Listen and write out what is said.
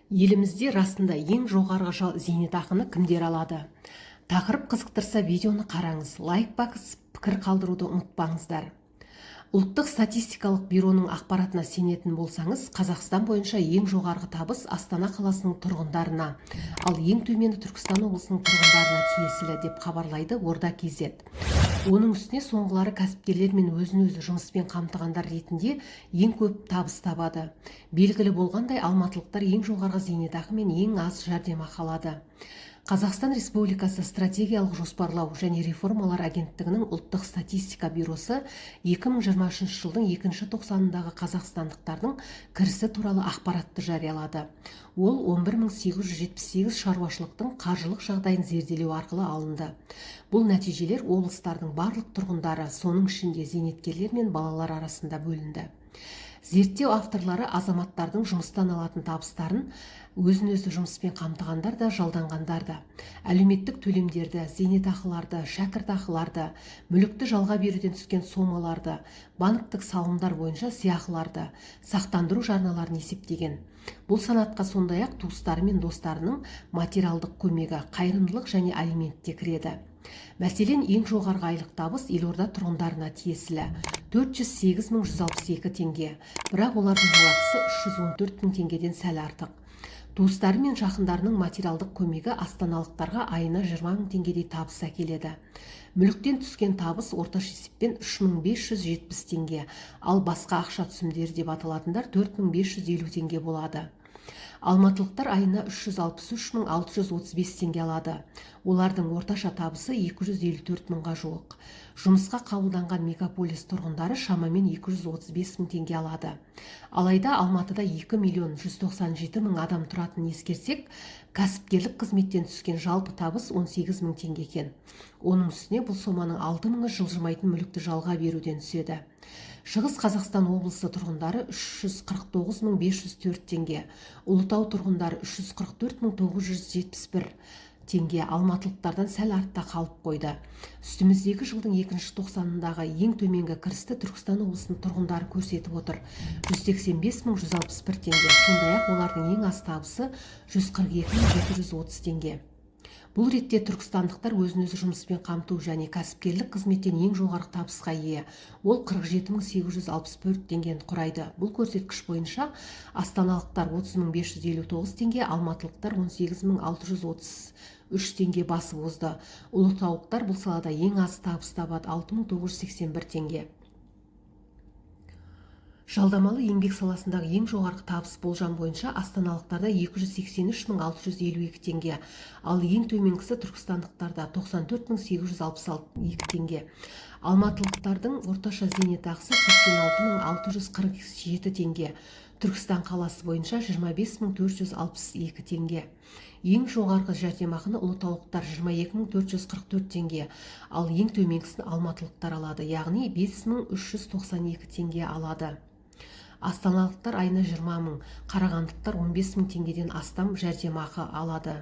Елімізде расында ең жоғарғы зейнетақыны кімдер алады? Тақырып қызықтырса видеоны қараңыз, лайк басып пікір қалдыруды ұмытпаңыздар. Ұлттық статистикалық бюроның ақпаратына сенетін болсаңыз, Қазақстан бойынша ең жоғарғы табыс Астана қаласының тұрғындарына, ал ең төмені Түркістан облысының тұрғындарына тиесілі деп хабарлайды Орда.kz. Оның үстіне соңғылары кәсіпкерлер мен өзін-өзі жұмыспен қамтығандар ретінде ең көп табыс табады. Белгілі болғандай, алматылықтар ең жоғарғы зейнетақы мен ең аз жәрдемақы алады. Қазақстан Республикасы стратегиялық жоспарлау және реформалар агенттігінің ұлттық статистика бюросы 2023 жылдың екінші тоқсанындағы қазақстандықтардың кірісі туралы ақпаратты жариялады. Ол 11.878 шаруашылықтың қаржылық жағдайын зерделеу арқылы алынды. Бұл нәтижелер облыстардың барлық тұрғындары, соның ішінде зейнеткерлер мен балалар арасында бөлінді. Зерттеу авторлары азаматтардың жұмыстан алатын табыстарын өзін-өзі жұмыспен қамтығандар да, жалданғандар да, әлеуметтік төлемдерді, зейнетақыларды, шәкіртақыларды, мүлікті жалға беруден түскен сомаларды, банктік салымдар бойынша сыйақыларды, сақтандыру жарналарын есептеген. Бұл санатқа сондай-ақ туыстары мен достарының материалдық көмегі, қайырымдылық және алимент те кіреді. Мәселен, ең жоғарғы айлық табыс елорда тұрғындарына тиесілі 408.162 теңге, бірақ олардың жалақысы 314.000 теңгеден сәл артық. Туыстары мен жақындарының материалдық көмегі астаналықтарға айына 20.000 теңгедей табыс әкеледі. Мүліктен түскен табыс орташа есеппен 3.570 теңге, ал басқа ақша түсімдері деп аталатындар 4.550 теңге болады. Алматылықтар айына 363.635 теңге алады. Олардың орташа табысы 254 мыңға жуық. Жұмысқа қабылданған мегаполис тұрғындары шамамен 235 мың теңге алады. Алайда Алматыда 2.197.000 адам тұратын ескерсек, кәсіпкерлік қызметтен түскен жалпы табыс 18 мың теңге екен. Оның үстіне бұл соманың 6 мыңы жылжымайтын мүлікті жалға беруден түседі. Шығыс Қазақстан облысы тұрғындары 349.504 теңге, Ұлытау тұрғындары 344.971 теңге, алматылықтардан сәл артта қалып қойды. Үстіміздегі жылдың екінші тоқсанындағы ең төменгі кірісті Түркістан облысының тұрғындары көрсетіп отыр. 185.161 теңге, сондай-ақ олардың ең аз табысы 142.730 теңге. Бұл ретте түркістандықтар өзін-өзі жұмыспен қамту және кәсіпкерлік қызметтен ең жоғарғы табысқа ие. Ол 47.864 теңгені құрайды. Бұл көрсеткіш бойынша астаналықтар 30.559 теңге, алматылықтар 18.633 теңге басып озды. Ұлытаулықтар бұл салада ең аз табыс табады, 6.981 теңге. Жалдамалы еңбек саласындағы ең жоғарғы табыс болжам бойынша астаналықтарда 283.652 теңге, ал ең төменгісі түркістандықтарда 94.862 теңге. Алматылықтардың орташа зейнетақысы 86.647 теңге, Түркістан қаласы бойынша 25.462 теңге. Ең жоғарғы жәрдемақыны ұлытаулықтар 22.444 теңге, ал ең төменгісін алматылықтар алады, яғни 5.392 теңге алады. Астаналықтар айына 20 мың, қарағандылықтар 15 мың теңгеден астам жәрдемақы алады.